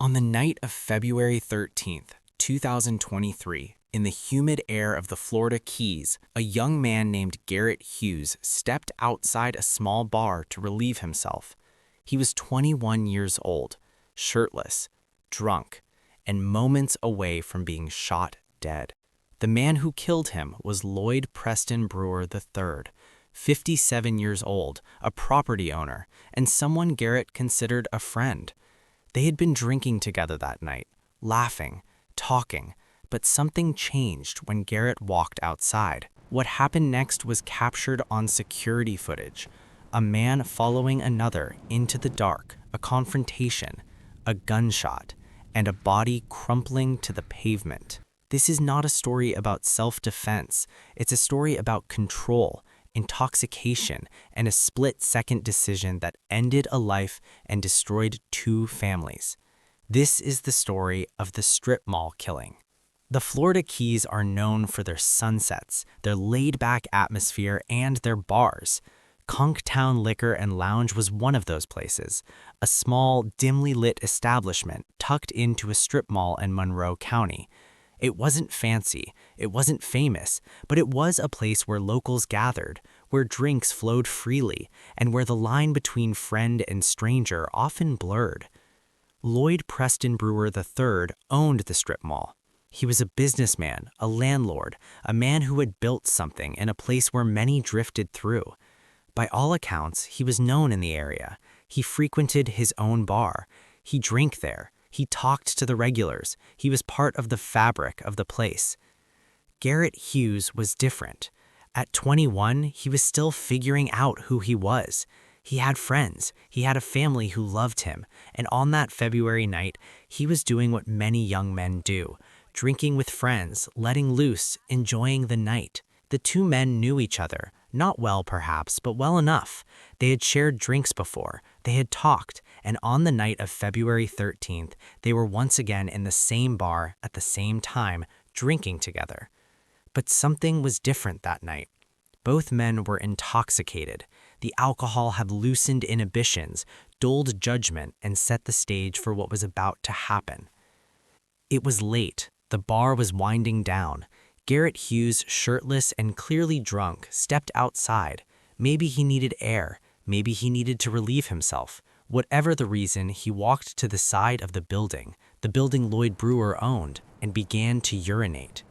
On the night of February 13th, 2023, in the humid air of the Florida Keys, a young man named Garrett Hughes stepped outside a small bar to relieve himself. He was 21 years old, shirtless, drunk, and moments away from being shot dead. The man who killed him was Lloyd Preston Brewer III, 57 years old, a property owner, and someone Garrett considered a friend. They had been drinking together that night, laughing, talking, but something changed when Garrett walked outside. What happened next was captured on security footage. A man following another into the dark, a confrontation, a gunshot, and a body crumpling to the pavement. This is not a story about self-defense. It's a story about control, intoxication, and a split-second decision that ended a life and destroyed two families. This is the story of the strip mall killing. The Florida Keys are known for their sunsets, their laid-back atmosphere, and their bars. Conktown Liquor and Lounge was one of those places, a small, dimly lit establishment tucked into a strip mall in Monroe County. It wasn't fancy, it wasn't famous, but it was a place where locals gathered, where drinks flowed freely, and where the line between friend and stranger often blurred. Lloyd Preston Brewer III owned the strip mall. He was a businessman, a landlord, a man who had built something in a place where many drifted through. By all accounts, he was known in the area. He frequented his own bar. He drank there. He talked to the regulars. He was part of the fabric of the place. Garrett Hughes was different. At 21, he was still figuring out who he was. He had friends. He had a family who loved him. And on that February night, he was doing what many young men do, drinking with friends, letting loose, enjoying the night. The two men knew each other, not well perhaps, but well enough. They had shared drinks before, they had talked, and on the night of February 13th, they were once again in the same bar at the same time, drinking together. But something was different that night. Both men were intoxicated. The alcohol had loosened inhibitions, dulled judgment, and set the stage for what was about to happen. It was late. The bar was winding down. Garrett Hughes, shirtless and clearly drunk, stepped outside. Maybe he needed air. Maybe he needed to relieve himself. Whatever the reason, he walked to the side of the building Lloyd Brewer owned, and began to urinate.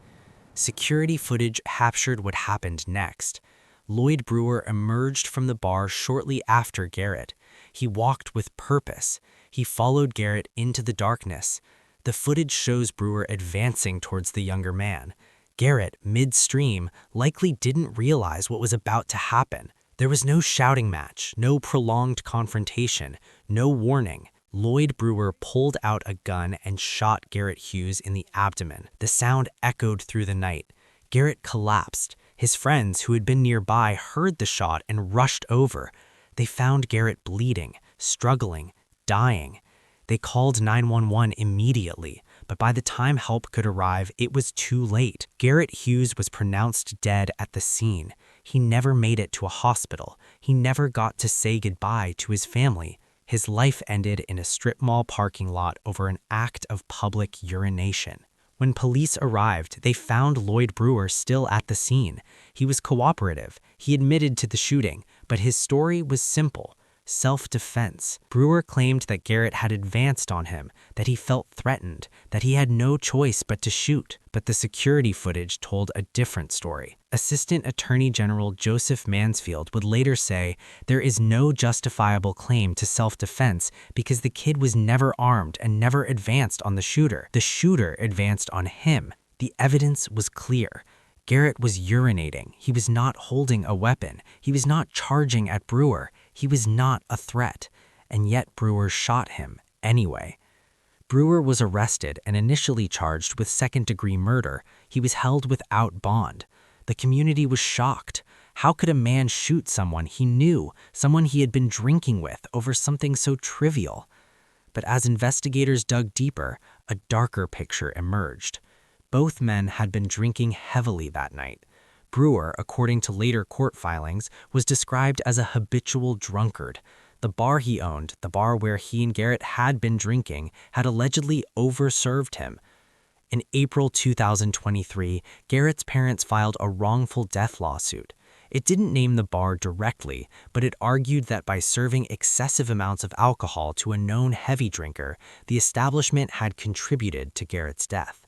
Security footage captured what happened next. Lloyd Brewer emerged from the bar shortly after Garrett. He walked with purpose. He followed Garrett into the darkness. The footage shows Brewer advancing towards the younger man. Garrett, midstream, likely didn't realize what was about to happen. There was no shouting match, no prolonged confrontation, no warning. Lloyd Brewer pulled out a gun and shot Garrett Hughes in the abdomen. The sound echoed through the night. Garrett collapsed. His friends, who had been nearby, heard the shot and rushed over. They found Garrett bleeding, struggling, dying. They called 911 immediately, but by the time help could arrive, it was too late. Garrett Hughes was pronounced dead at the scene. He never made it to a hospital. He never got to say goodbye to his family. His life ended in a strip mall parking lot over an act of public urination. When police arrived, they found Lloyd Brewer still at the scene. He was cooperative. He admitted to the shooting, but his story was simple. Self-defense. Brewer claimed that Garrett had advanced on him, that he felt threatened, that he had no choice but to shoot. But the security footage told a different story. Assistant Attorney General Joseph Mansfield would later say, "There is no justifiable claim to self-defense because the kid was never armed and never advanced on the shooter. The shooter advanced on him." The evidence was clear. Garrett was urinating. He was not holding a weapon. He was not charging at Brewer. He was not a threat. And yet Brewer shot him anyway. Brewer was arrested and initially charged with second-degree murder. He was held without bond. The community was shocked. How could a man shoot someone he knew, someone he had been drinking with, over something so trivial? But as investigators dug deeper, a darker picture emerged. Both men had been drinking heavily that night. Brewer, according to later court filings, was described as a habitual drunkard. The bar he owned, the bar where he and Garrett had been drinking, had allegedly overserved him. In April 2023, Garrett's parents filed a wrongful death lawsuit. It didn't name the bar directly, but it argued that by serving excessive amounts of alcohol to a known heavy drinker, the establishment had contributed to Garrett's death.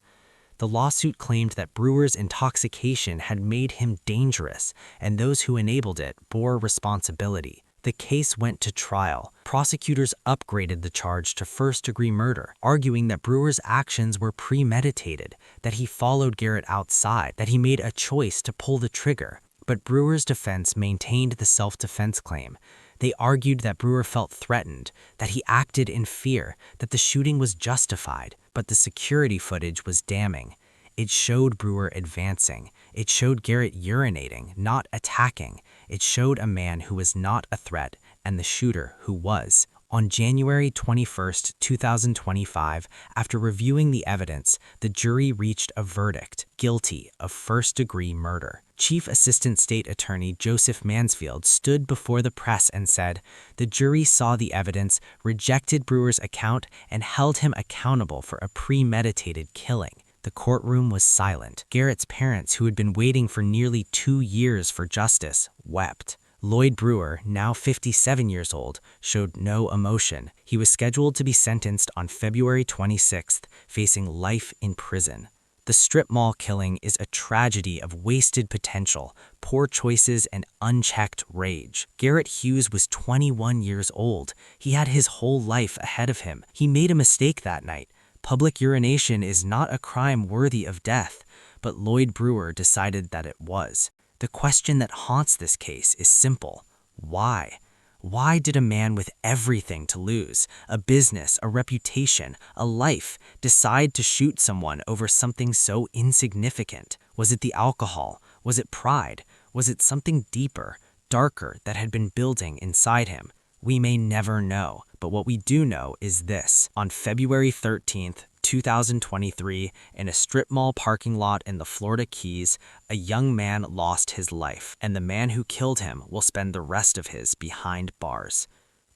The lawsuit claimed that Brewer's intoxication had made him dangerous, and those who enabled it bore responsibility. The case went to trial. Prosecutors upgraded the charge to first-degree murder, arguing that Brewer's actions were premeditated, that he followed Garrett outside, that he made a choice to pull the trigger. But Brewer's defense maintained the self-defense claim. They argued that Brewer felt threatened, that he acted in fear, that the shooting was justified, but the security footage was damning. It showed Brewer advancing. It showed Garrett urinating, not attacking. It showed a man who was not a threat and the shooter who was. On January 21, 2025, after reviewing the evidence, the jury reached a verdict, guilty of first-degree murder. Chief Assistant State Attorney Joseph Mansfield stood before the press and said, "The jury saw the evidence, rejected Brewer's account, and held him accountable for a premeditated killing." The courtroom was silent. Garrett's parents, who had been waiting for nearly 2 years for justice, wept. Lloyd Brewer, now 57 years old, showed no emotion. He was scheduled to be sentenced on February 26th, facing life in prison. The strip mall killing is a tragedy of wasted potential, poor choices, and unchecked rage. Garrett Hughes was 21 years old. He had his whole life ahead of him. He made a mistake that night. Public urination is not a crime worthy of death, but Lloyd Brewer decided that it was. The question that haunts this case is simple. Why? Why did a man with everything to lose, a business, a reputation, a life, decide to shoot someone over something so insignificant? Was it the alcohol? Was it pride? Was it something deeper, darker that had been building inside him? We may never know, but what we do know is this. On February 13th, 2023, in a strip mall parking lot in the Florida Keys, a young man lost his life, and the man who killed him will spend the rest of his behind bars.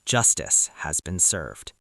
Justice has been served.